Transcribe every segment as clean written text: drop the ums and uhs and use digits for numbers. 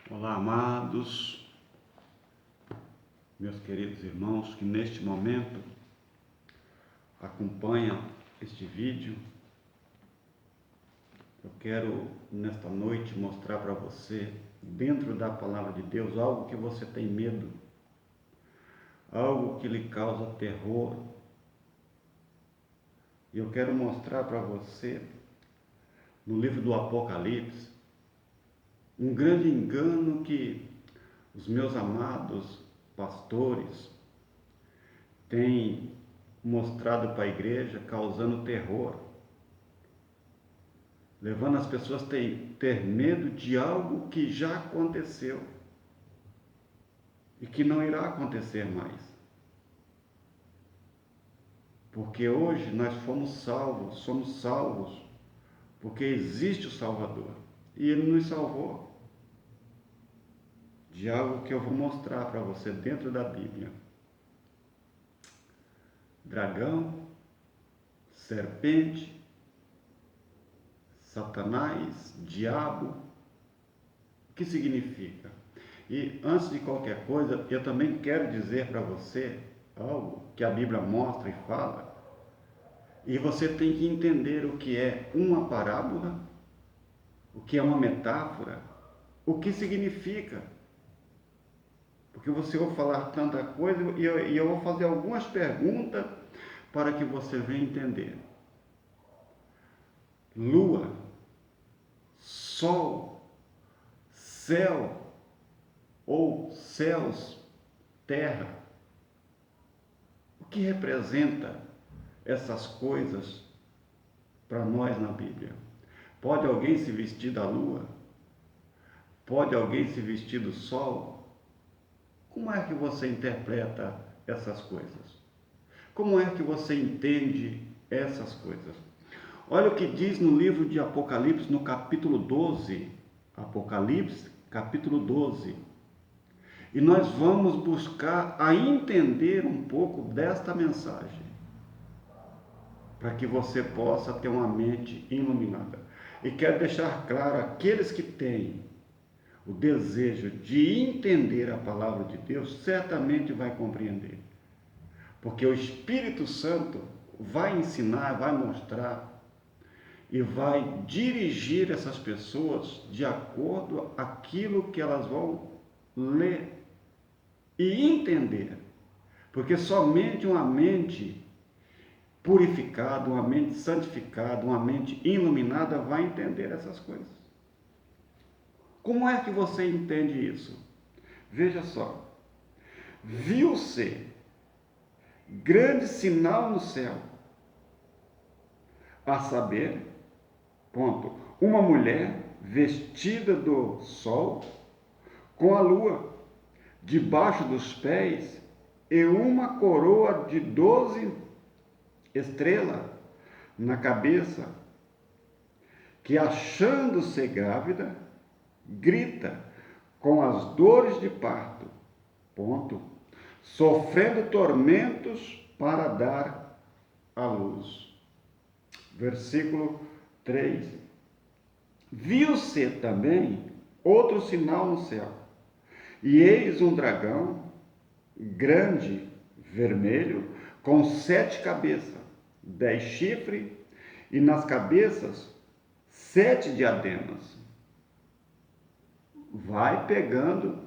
Olá, amados, meus queridos irmãos que neste momento acompanham este vídeo. Eu quero nesta noite mostrar para você, dentro da palavra de Deus, algo que você tem medo, algo que lhe causa terror. E eu quero mostrar para você, no livro do Apocalipse, um grande engano que os meus amados pastores têm mostrado para a igreja, causando terror, levando as pessoas a ter medo de algo que já aconteceu e que não irá acontecer mais. Porque hoje nós somos salvos, porque existe o Salvador e Ele nos salvou de algo que eu vou mostrar para você dentro da Bíblia. Dragão, serpente, Satanás, diabo, o que significa? E antes de qualquer coisa, eu também quero dizer para você algo que a Bíblia mostra e fala, e você tem que entender o que é uma parábola, o que é uma metáfora, o que significa. Porque você vai falar tanta coisa e eu vou fazer algumas perguntas para que você venha entender. Lua, sol, céu ou céus, terra. O que representa essas coisas para nós na Bíblia? Pode alguém se vestir da lua? Pode alguém se vestir do sol? Como é que você interpreta essas coisas? Como é que você entende essas coisas? Olha o que diz no livro de Apocalipse, no capítulo 12. Apocalipse, capítulo 12. E nós vamos buscar a entender um pouco desta mensagem, para que você possa ter uma mente iluminada. E quero deixar claro, aqueles que têm o desejo de entender a palavra de Deus, certamente vai compreender. Porque o Espírito Santo vai ensinar, vai mostrar e vai dirigir essas pessoas de acordo com aquilo que elas vão ler e entender. Porque somente uma mente purificada, uma mente santificada, uma mente iluminada vai entender essas coisas. Como é que você entende isso? Veja só. Viu-se grande sinal no céu, a saber, uma mulher vestida do sol, com a lua debaixo dos pés e uma coroa de 12 estrelas na cabeça, que achando-se grávida, grita com as dores de parto, sofrendo tormentos para dar à luz. Versículo 3. Viu-se também outro sinal no céu, e eis um dragão grande, vermelho, com 7 cabeças, 10 chifres, e nas cabeças 7 diademas. Vai pegando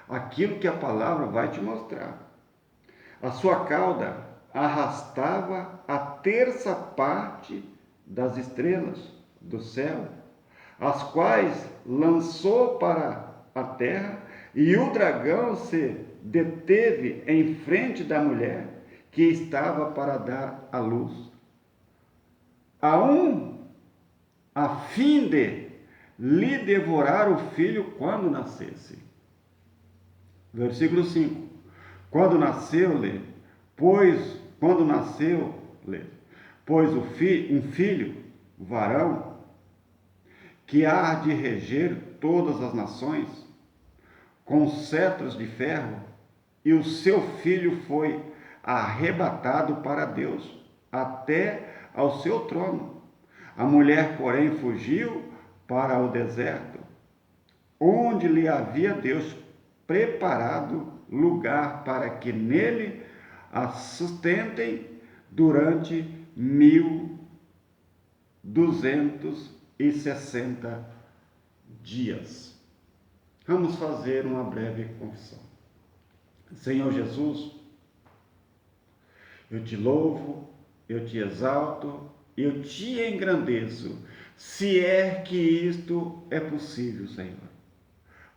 aquilo que a palavra vai te mostrar. A sua cauda arrastava a terça parte das estrelas do céu, as quais lançou para a terra, e o dragão se deteve em frente da mulher que estava para dar à luz, a fim de lhe devorar o filho quando nascesse. Versículo 5. Quando nasceu-lhe, pois um filho, varão, que há de reger todas as nações, com cetros de ferro, e o seu filho foi arrebatado para Deus, até ao seu trono. A mulher, porém, fugiu para o deserto, onde lhe havia Deus preparado lugar para que nele a sustentem durante 1260 dias. Vamos fazer uma breve confissão. Senhor Jesus, eu te louvo, eu te exalto, eu te engrandeço, se é que isto é possível, Senhor.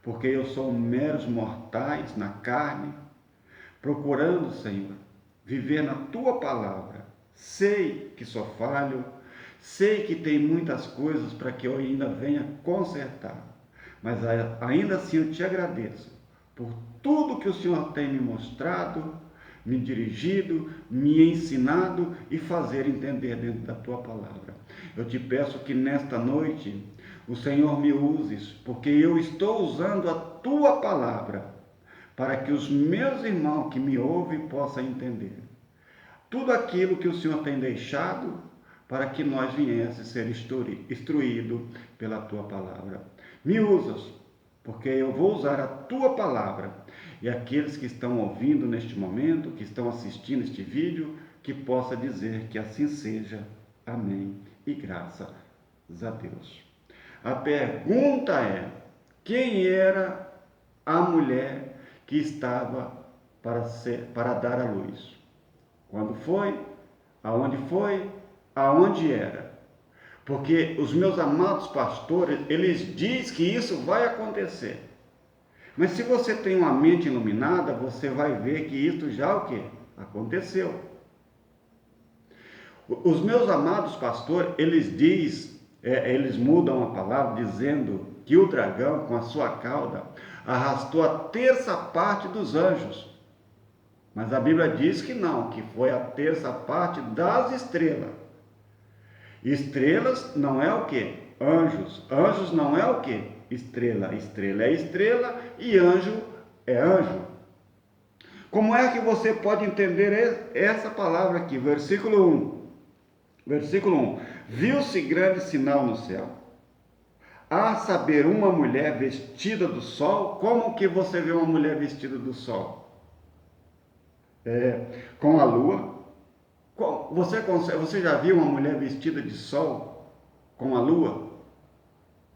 Porque eu sou meros mortais na carne, procurando, Senhor, viver na Tua palavra. Sei que sou falho, sei que tem muitas coisas para que eu ainda venha consertar, mas ainda assim eu te agradeço por tudo que o Senhor tem me mostrado, me dirigido, me ensinado e fazer entender dentro da Tua palavra. Eu te peço que nesta noite o Senhor me uses, porque eu estou usando a Tua palavra para que os meus irmãos que me ouvem possam entender tudo aquilo que o Senhor tem deixado para que nós viéssemos ser instruídos pela Tua palavra. Me usas, porque eu vou usar a Tua palavra, e aqueles que estão ouvindo neste momento, que estão assistindo este vídeo, que possa dizer que assim seja. Amém. E graças a Deus. A pergunta é: quem era a mulher que estava para dar à luz? Quando foi? Aonde era? Porque os meus amados pastores, eles dizem que isso vai acontecer. Mas se você tem uma mente iluminada, você vai ver que isso já o quê? Aconteceu. Os meus amados pastores, eles mudam a palavra dizendo que o dragão, com a sua cauda, arrastou a terça parte dos anjos. Mas a Bíblia diz que não, que foi a terça parte das estrelas. Estrelas não é o quê? Anjos. Anjos não é o quê? Estrela. Estrela é estrela e anjo é anjo. Como é que você pode entender essa palavra aqui? Versículo 1. Versículo 1. Viu-se grande sinal no céu, a saber, uma mulher vestida do sol. Como que você vê uma mulher vestida do sol? Com a lua. Você já viu uma mulher vestida de sol com a lua?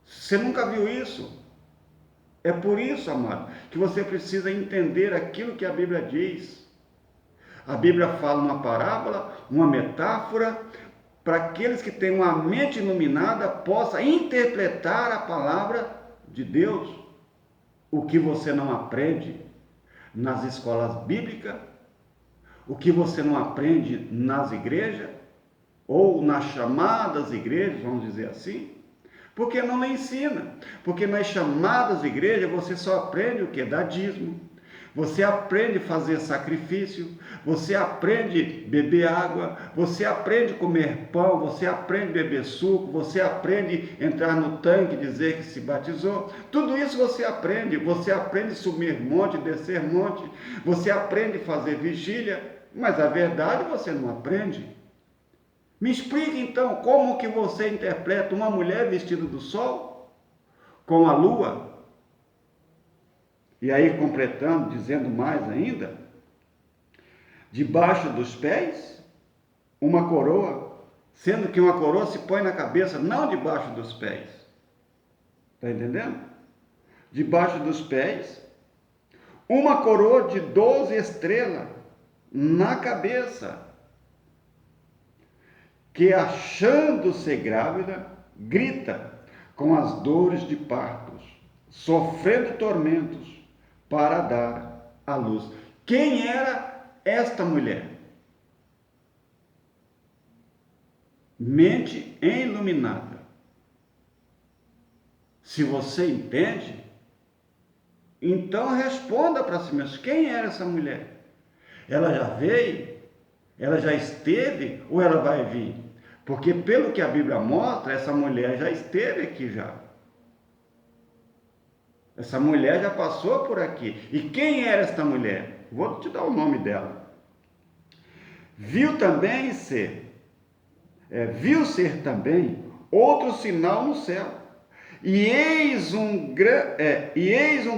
Você nunca viu isso? É por isso, amado, que você precisa entender aquilo que a Bíblia diz. A Bíblia fala uma parábola, uma metáfora, para aqueles que têm uma mente iluminada possa interpretar a palavra de Deus. O que você não aprende nas escolas bíblicas, o que você não aprende nas igrejas, ou nas chamadas igrejas, vamos dizer assim, porque não lhe ensina. Porque nas chamadas igrejas você só aprende o que? Dar dízimo. Você aprende a fazer sacrifício, você aprende a beber água, você aprende a comer pão, você aprende a beber suco, você aprende a entrar no tanque e dizer que se batizou. Tudo isso você aprende a subir monte, descer monte, você aprende a fazer vigília, mas a verdade você não aprende. Me explique então como que você interpreta uma mulher vestida do sol com a lua? E aí completando, dizendo mais ainda, debaixo dos pés, uma coroa, sendo que uma coroa se põe na cabeça, não debaixo dos pés. Está entendendo? Debaixo dos pés, uma coroa de 12 estrelas na cabeça, que achando-se grávida, grita com as dores de partos, sofrendo tormentos para dar à luz. Quem era esta mulher? Mente iluminada. Se você entende, então responda para si mesmo: quem era essa mulher? Ela já veio? Ela já esteve ou ela vai vir? Porque pelo que a Bíblia mostra, essa mulher já esteve aqui já. Essa mulher já passou por aqui. E quem era esta mulher? Vou te dar o nome dela. Viu ser também outro sinal no céu. E eis um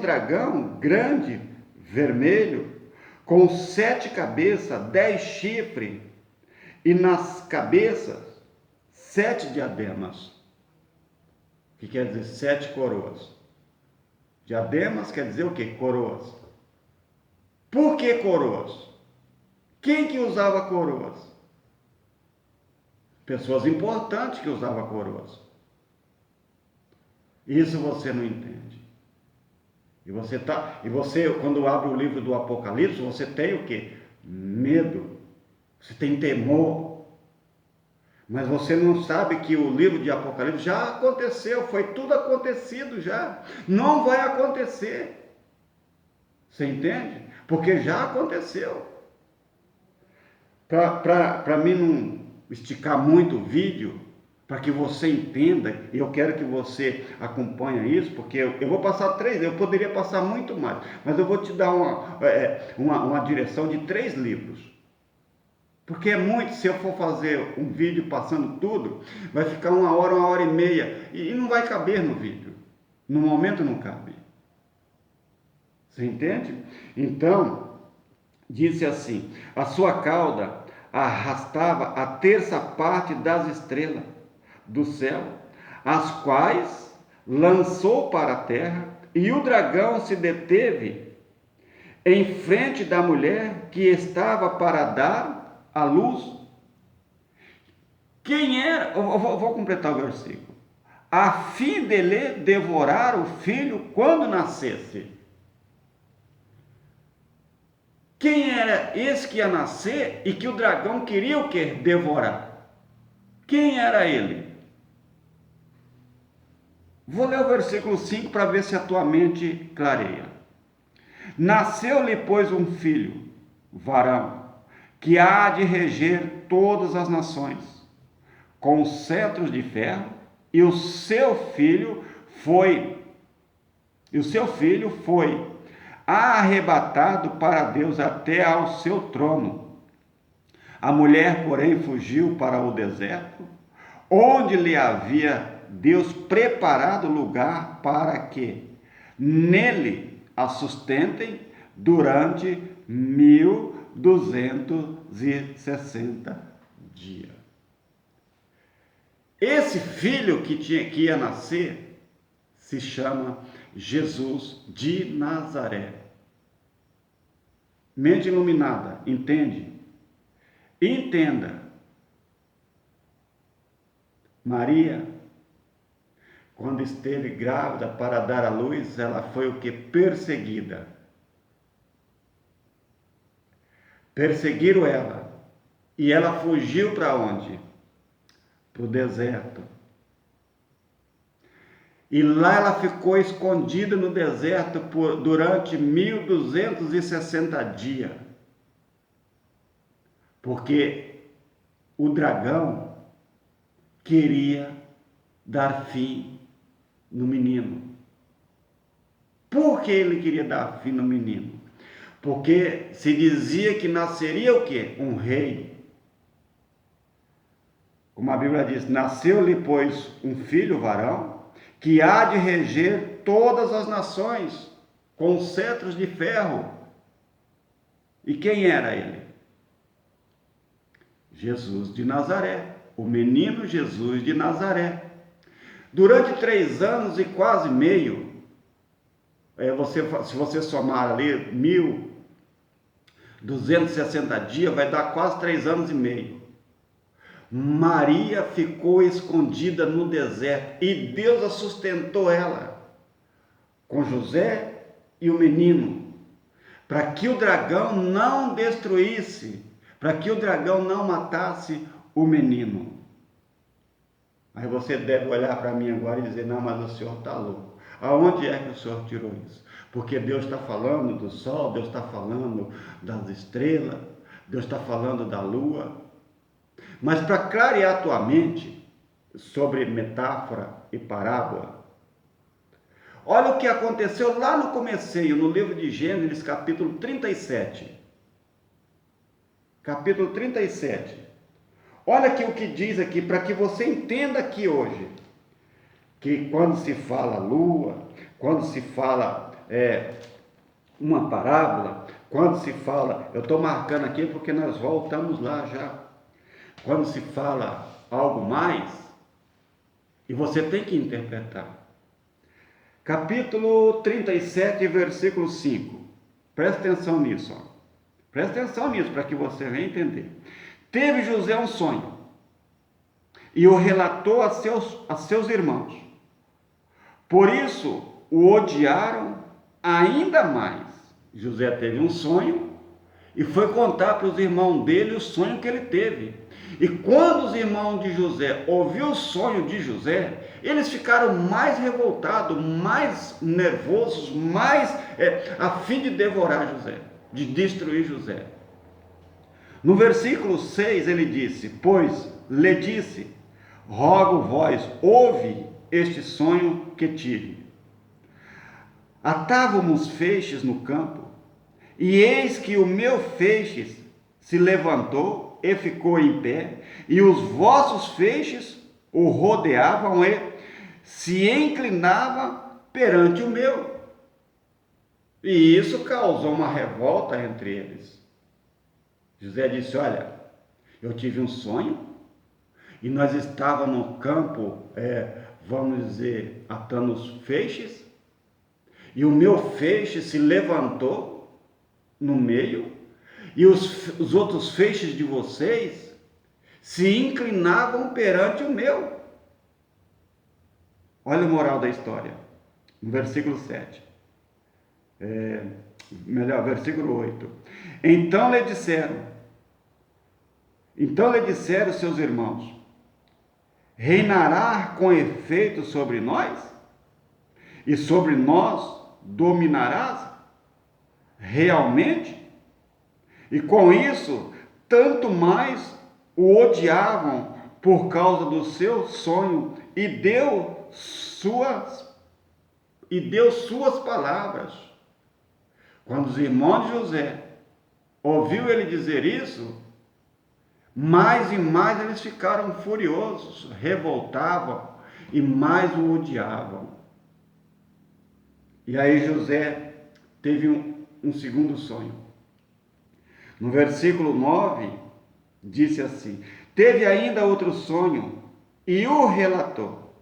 dragão grande, vermelho, com 7 cabeças, 10 chifres, e nas cabeças 7 diademas, que quer dizer 7 coroas. Diademas quer dizer o quê? Coroas. Por que coroas? Quem que usava coroas? Pessoas importantes que usavam coroas. Isso você não entende. E você quando abre o livro do Apocalipse, você tem o quê? Medo. Você tem temor. Mas você não sabe que o livro de Apocalipse já aconteceu, foi tudo acontecido já. Não vai acontecer. Você entende? Porque já aconteceu. Para mim não esticar muito o vídeo, para que você entenda, e eu quero que você acompanhe isso, porque eu vou passar 3, eu poderia passar muito mais, mas eu vou te dar uma direção de 3 livros. Porque é muito, se eu for fazer um vídeo passando tudo, vai ficar 1 hora e meia, e não vai caber no vídeo. No momento não cabe. Você entende? Então, disse assim: a sua cauda arrastava a terça parte das estrelas do céu, as quais lançou para a terra, e o dragão se deteve em frente da mulher que estava para dar à luz. Quem era? Eu vou completar o versículo. A fim de lhe devorar o filho quando nascesse. Quem era esse que ia nascer e que o dragão queria o quê? Devorar. Quem era ele? Vou ler o versículo 5 para ver se a tua mente clareia. Nasceu-lhe, pois, um filho, varão, que há de reger todas as nações, com cetros de ferro, e o seu filho foi arrebatado para Deus até ao seu trono. A mulher, porém, fugiu para o deserto, onde lhe havia Deus preparado lugar para que nele a sustentem durante 1260 dias. Esse filho que ia nascer se chama Jesus de Nazaré. Mente iluminada, entende? Entenda. Maria, quando esteve grávida para dar à luz, ela foi o que? Perseguida. Perseguiram ela. E ela fugiu para onde? Para o deserto. E lá ela ficou escondida no deserto durante 1260 dias. Porque o dragão queria dar fim no menino. Por que ele queria dar fim no menino? Porque se dizia que nasceria o quê? Um rei. Como a Bíblia diz, nasceu-lhe, pois, um filho varão, que há de reger todas as nações, com cetros de ferro. E quem era ele? Jesus de Nazaré, o menino Jesus de Nazaré. Durante 3 anos e quase meio, se você somar ali 1260 dias, vai dar quase 3 anos e meio. Maria ficou escondida no deserto e Deus a sustentou ela com José e o menino, para que o dragão não destruísse, para que o dragão não matasse o menino. Aí você deve olhar para mim agora e dizer: não, mas o senhor está louco. Aonde é que o senhor tirou isso? Porque Deus está falando do sol, Deus está falando das estrelas, Deus está falando da lua. Mas para clarear a tua mente sobre metáfora e parábola, olha o que aconteceu lá no comecinho, no livro de Gênesis, capítulo 37. Capítulo 37. Olha aqui o que diz aqui, para que você entenda aqui hoje. que quando se fala lua, quando se fala uma parábola, quando se fala, eu estou marcando aqui porque nós voltamos lá já, quando se fala algo mais, e você tem que interpretar. Capítulo 37, versículo 5. Presta atenção nisso. Ó. Presta atenção nisso para que você venha entender. Teve José um sonho e o relatou a seus irmãos. Por isso o odiaram ainda mais. José teve um sonho e foi contar para os irmãos dele o sonho que ele teve. E quando os irmãos de José ouviram o sonho de José, eles ficaram mais revoltados, mais nervosos, mais a fim de devorar José, de destruir José. No versículo 6 ele disse, pois lhe disse, rogo vós, ouve este sonho que tive. Atávamos feixes no campo, e eis que o meu feixe se levantou e ficou em pé, e os vossos feixes o rodeavam e se inclinavam perante o meu. E isso causou uma revolta entre eles. José disse, olha, eu tive um sonho, e nós estávamos no campo, vamos dizer, atando os feixes, e o meu feixe se levantou no meio, e os outros feixes de vocês se inclinavam perante o meu. Olha a moral da história, no versículo 7. Versículo 8. Então lhe disseram seus irmãos, reinará com efeito sobre nós? E sobre nós dominarás realmente? E com isso, tanto mais o odiavam por causa do seu sonho e deu suas palavras. Quando os irmãos de José ouviu ele dizer isso, mais e mais eles ficaram furiosos, revoltavam e mais o odiavam. E aí José teve um segundo sonho. No versículo 9, disse assim, teve ainda outro sonho e o relatou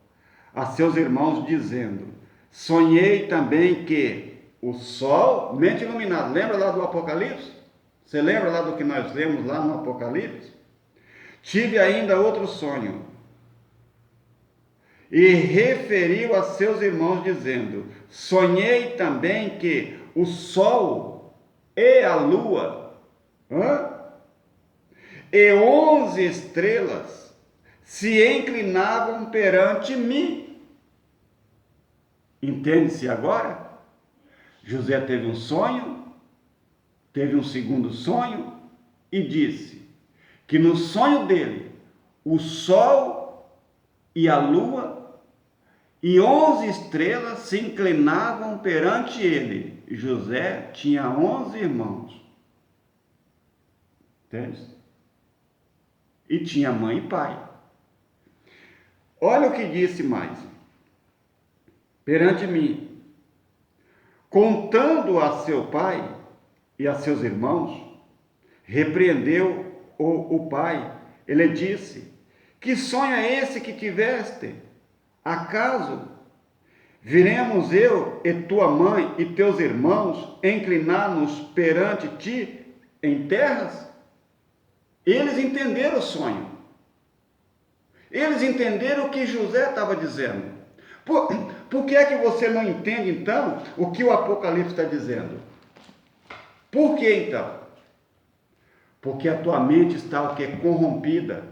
a seus irmãos, dizendo, sonhei também que o sol, mente iluminada, lembra lá do Apocalipse? Você lembra lá do que nós lemos lá no Apocalipse? Tive ainda outro sonho, e referiu a seus irmãos, dizendo, sonhei também que o sol e a lua, e 11 estrelas se inclinavam perante mim. Entende-se agora? José teve um sonho, teve um segundo sonho, e disse que no sonho dele, o sol e a lua e 11 estrelas se inclinavam perante ele. José tinha 11 irmãos. Entende? E tinha mãe e pai. Olha o que disse mais. Perante mim, contando a seu pai e a seus irmãos, repreendeu o pai. Ele disse, que sonho é esse que tiveste? Acaso viremos eu e tua mãe e teus irmãos inclinar-nos perante ti em terras? Eles entenderam o sonho. Eles entenderam o que José estava dizendo. Por que é que você não entende, então, o que o Apocalipse está dizendo? Por que, então? Porque a tua mente está o quê? Corrompida.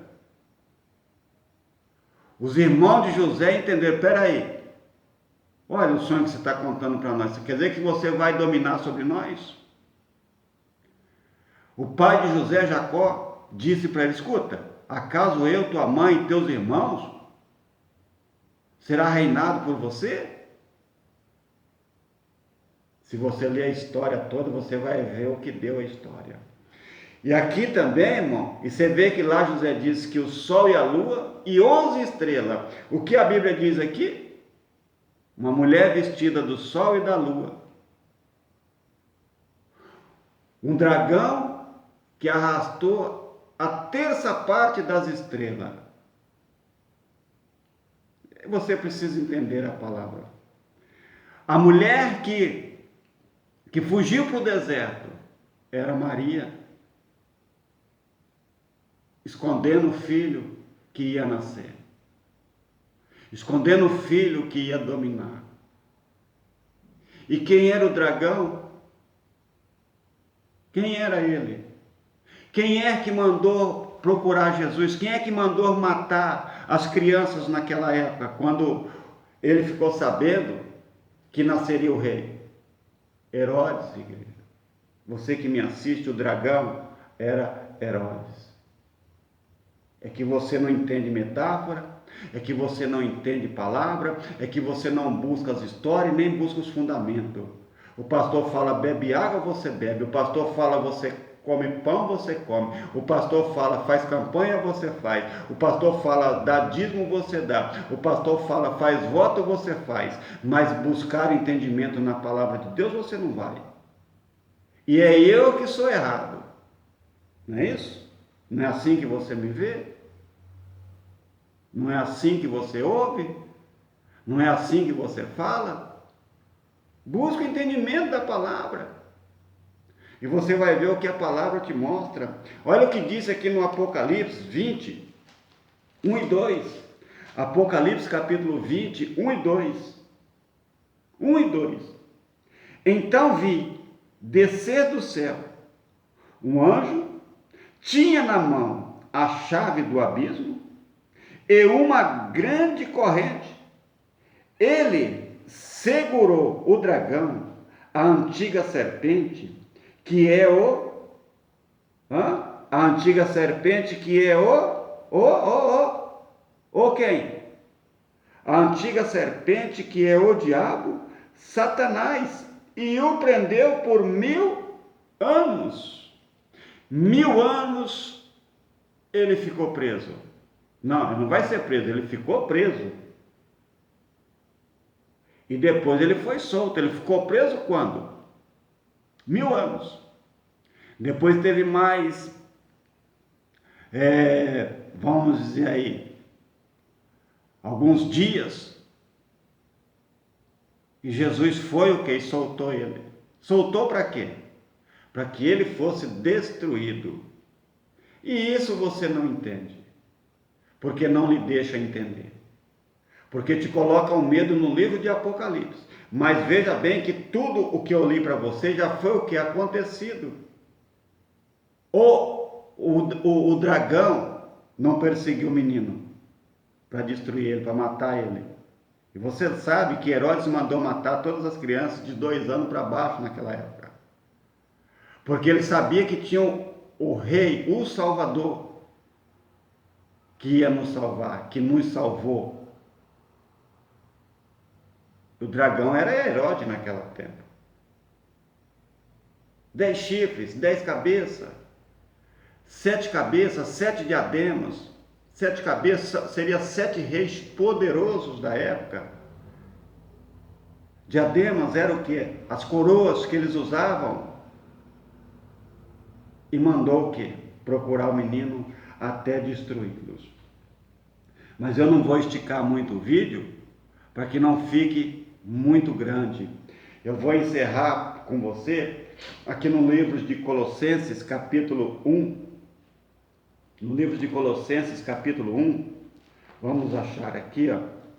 Os irmãos de José entenderam, peraí, olha o sonho que você está contando para nós, quer dizer que você vai dominar sobre nós? O pai de José, Jacó, disse para ele, escuta, acaso eu, tua mãe e teus irmãos será reinado por você? Se você ler a história toda, você vai ver o que deu a história. E aqui também, irmão, e você vê que lá José disse que o sol e a lua e 11 estrelas. O que a Bíblia diz aqui? uma mulher vestida do sol e da lua, um dragão que arrastou a terça parte das estrelas. Você precisa entender a palavra. A mulher que fugiu para o deserto era Maria, escondendo o filho que ia nascer, escondendo o filho que ia dominar. E quem era o dragão? Quem era ele? Quem é que mandou procurar Jesus? Quem é que mandou matar as crianças naquela época, quando ele ficou sabendo que nasceria o rei? Herodes, igreja. Você que me assiste, o dragão era Herodes. É que você não entende metáfora, é que você não entende palavra, é que você não busca as histórias, nem busca os fundamentos. O pastor fala, bebe água, você bebe. O pastor fala, você come pão, você come. O pastor fala, faz campanha, você faz. O pastor fala, dá dízimo, você dá. O pastor fala, faz voto, você faz. Mas buscar entendimento na palavra de Deus, você não vai. E é eu que sou errado. Não é isso? Não é assim que você me vê? Não é assim que você ouve? Não é assim que você fala? Busca o entendimento da palavra. E você vai ver o que a palavra te mostra. Olha o que diz aqui no Apocalipse 20, 1 e 2. Apocalipse capítulo 20, 1 e 2. 1 e 2. Então vi descer do céu um anjo, tinha na mão a chave do abismo e uma grande corrente. Ele segurou o dragão, a antiga serpente, que é a antiga serpente que é quem? A antiga serpente que é o diabo, Satanás, e o prendeu por 1000 anos. 1000 anos ele ficou preso. Não, ele não vai ser preso, ele ficou preso. E depois ele foi solto. Ele ficou preso quando? 1000 anos. Depois teve mais, vamos dizer aí, alguns dias. E Jesus foi o que? E soltou ele. Soltou para quê? Para que ele fosse destruído. E isso você não entende. Porque não lhe deixa entender. Porque te coloca um medo no livro de Apocalipse. Mas veja bem que tudo o que eu li para você já foi o que é acontecido. O dragão não perseguiu o menino para destruir ele, para matar ele. E você sabe que Herodes mandou matar todas as crianças de 2 anos para baixo naquela época. Porque ele sabia que tinha o rei, o Salvador, que ia nos salvar, que nos salvou. O dragão era Herodes naquela tempo. 10 chifres, 10 cabeças, 7 cabeças, 7 diademas. 7 cabeças seria 7 reis poderosos da época. Diademas eram o quê? As coroas que eles usavam. E mandou o quê? Procurar o menino até destruí-los. Mas eu não vou esticar muito o vídeo, para que não fique muito grande. Eu vou encerrar com você aqui no livro de Colossenses capítulo 1. No livro de Colossenses capítulo 1, vamos achar aqui,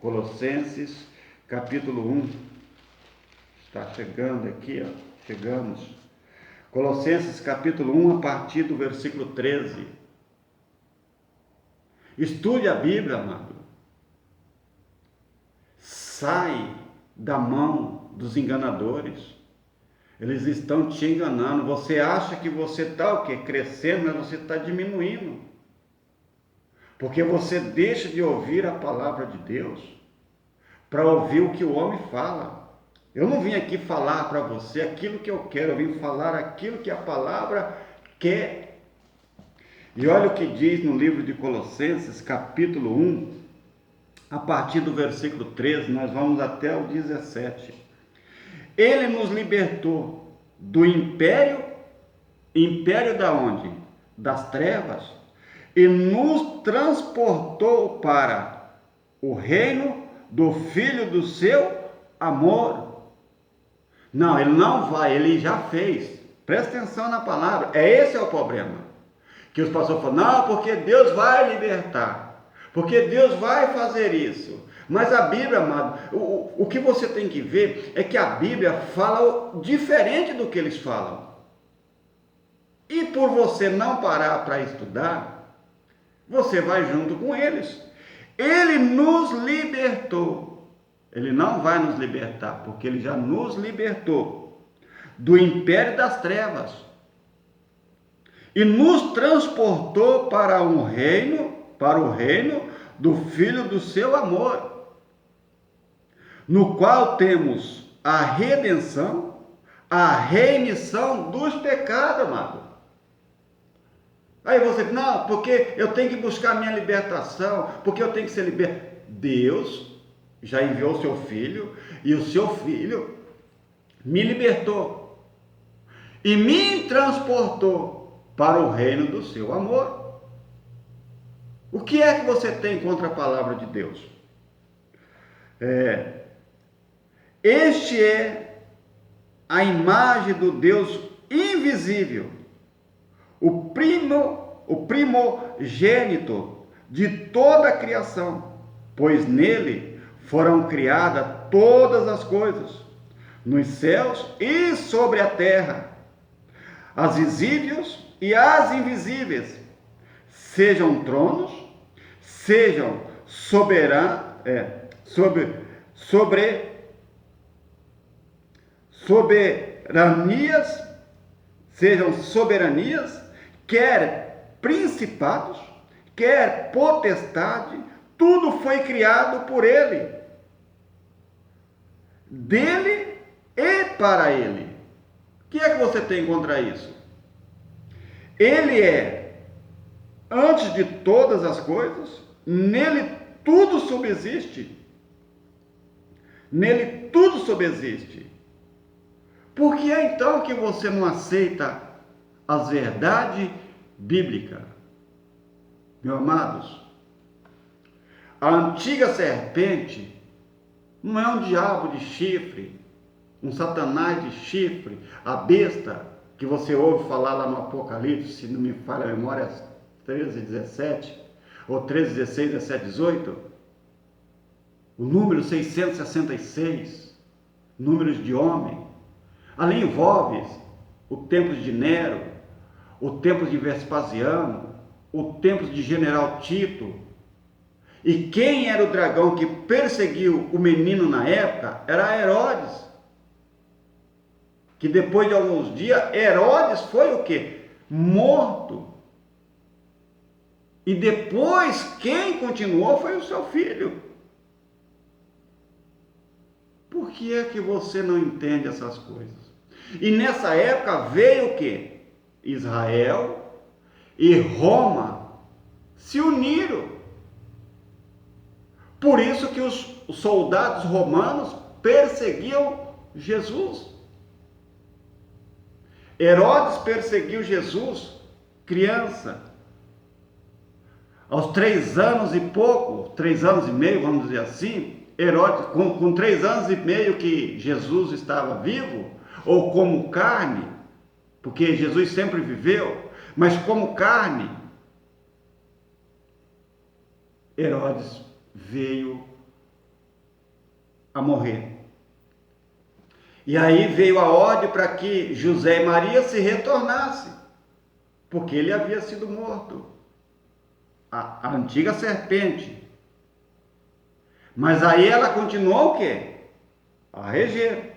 Colossenses capítulo 1. Está chegando aqui, chegamos. Colossenses capítulo 1, a partir do versículo 13. Estude a Bíblia, amado. Sai da mão dos enganadores. Eles estão te enganando. Você acha que você está o quê? Crescendo, mas você está diminuindo. Porque você deixa de ouvir a palavra de Deus para ouvir o que o homem fala. Eu não vim aqui falar para você aquilo que eu quero, eu vim falar aquilo que a palavra quer. E olha o que diz no livro de Colossenses, capítulo 1, a partir do versículo 13, nós vamos até o 17. Ele nos libertou do império da onde? Das trevas, e nos transportou para o reino do Filho do seu amor. Não, ele não vai, ele já fez. Presta atenção na palavra, esse é o problema. Que os pastores falam, não, porque Deus vai libertar, porque Deus vai fazer isso. Mas a Bíblia, amado, o que você tem que ver é que a Bíblia fala diferente do que eles falam. E por você não parar para estudar, você vai junto com eles. Ele nos libertou. Ele não vai nos libertar, porque ele já nos libertou do império das trevas e nos transportou para o reino do Filho do seu amor, no qual temos a redenção, a remissão dos pecados, amado. Aí você, não, porque eu tenho que buscar a minha libertação, porque eu tenho que ser liberto. Deus já enviou o seu filho, e o seu filho me libertou e me transportou para o reino do seu amor. O que é que você tem contra a palavra de Deus? Este é a imagem do Deus invisível, o primogênito de toda a criação, pois nele foram criadas todas as coisas, nos céus e sobre a terra, as visíveis e as invisíveis, sejam tronos, sejam soberanias, quer principados, quer potestade, tudo foi criado por ele, dele e para ele. O que é que você tem contra isso? Ele é antes de todas as coisas, nele tudo subsiste. Nele tudo subsiste. Por que é então que você não aceita as verdades bíblicas? Meus amados, a antiga serpente não é um diabo de chifre, um satanás de chifre, a besta que você ouve falar lá no Apocalipse, se não me falha a memória, 13, 17, ou 13, 16, 17, 18, o número 666, números de homem. Ali envolve o tempo de Nero, o tempo de Vespasiano, o tempo de General Tito. E quem era o dragão que perseguiu o menino na época? Era Herodes. Que depois de alguns dias, Herodes foi o quê? Morto. E depois, quem continuou foi o seu filho. Por que é que você não entende essas coisas? E nessa época veio o quê? Israel e Roma se uniram. Por isso que os soldados romanos perseguiam Jesus. Herodes perseguiu Jesus, criança. Aos 3 anos e pouco, 3 anos e meio, vamos dizer assim, Herodes, com 3 anos e meio que Jesus estava vivo, ou como carne, porque Jesus sempre viveu, mas como carne, Herodes veio a morrer. E aí veio a ordem para que José e Maria se retornassem, porque ele havia sido morto. A antiga serpente. Mas aí ela continuou o quê? A reger.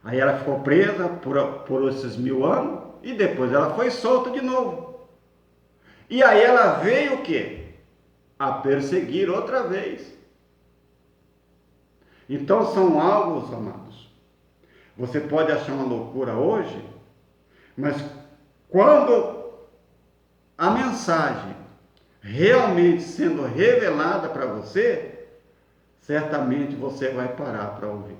Aí ela ficou presa por esses 1000 anos e depois ela foi solta de novo. E aí ela veio o quê? A perseguir outra vez. Então são algo, amados, você pode achar uma loucura hoje, mas quando a mensagem realmente sendo revelada para você, certamente você vai parar para ouvir.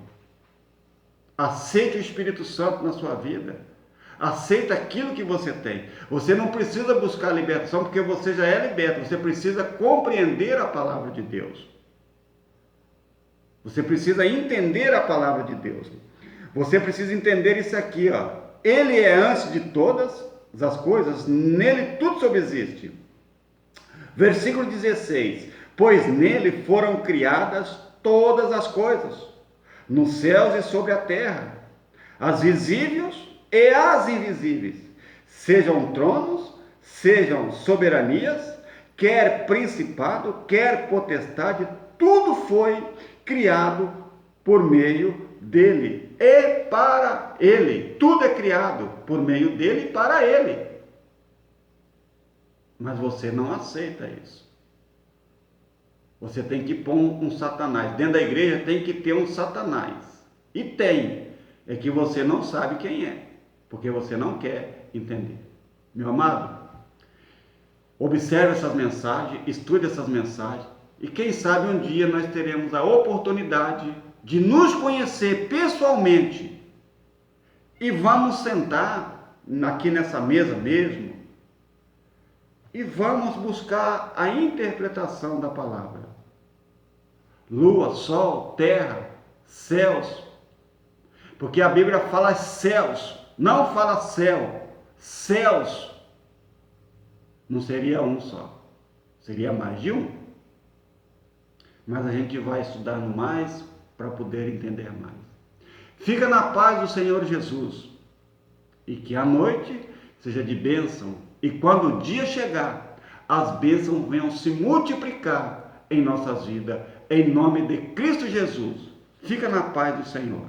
Aceite o Espírito Santo na sua vida. Aceita aquilo que você tem. Você não precisa buscar libertação, porque você já é liberto. Você precisa compreender a palavra de Deus. Você precisa entender a palavra de Deus. Você precisa entender isso aqui, ó. Ele é antes de todas as coisas, nele tudo subsiste. Versículo 16. Pois nele foram criadas todas as coisas, nos céus e sobre a terra, as visíveis e as invisíveis, sejam tronos, sejam soberanias, quer principado, quer potestade, tudo foi criado por meio dele e para ele. Tudo é criado por meio dele e para ele. Mas você não aceita isso. Você tem que pôr um Satanás. Dentro da igreja tem que ter um Satanás. E tem. É que você não sabe quem é. Porque você não quer entender. Meu amado, observe essas mensagens, estude essas mensagens. E quem sabe um dia nós teremos a oportunidade de nos conhecer pessoalmente. E vamos sentar aqui nessa mesa mesmo. E vamos buscar a interpretação da palavra. Lua, sol, terra, céus. Porque a Bíblia fala céus, não fala céu. Céus. Não seria um só, seria mais de um. Mas a gente vai estudar mais para poder entender mais. Fica na paz do Senhor Jesus. E que a noite seja de bênção. E quando o dia chegar, as bênçãos venham se multiplicar em nossas vidas. Em nome de Cristo Jesus. Fica na paz do Senhor.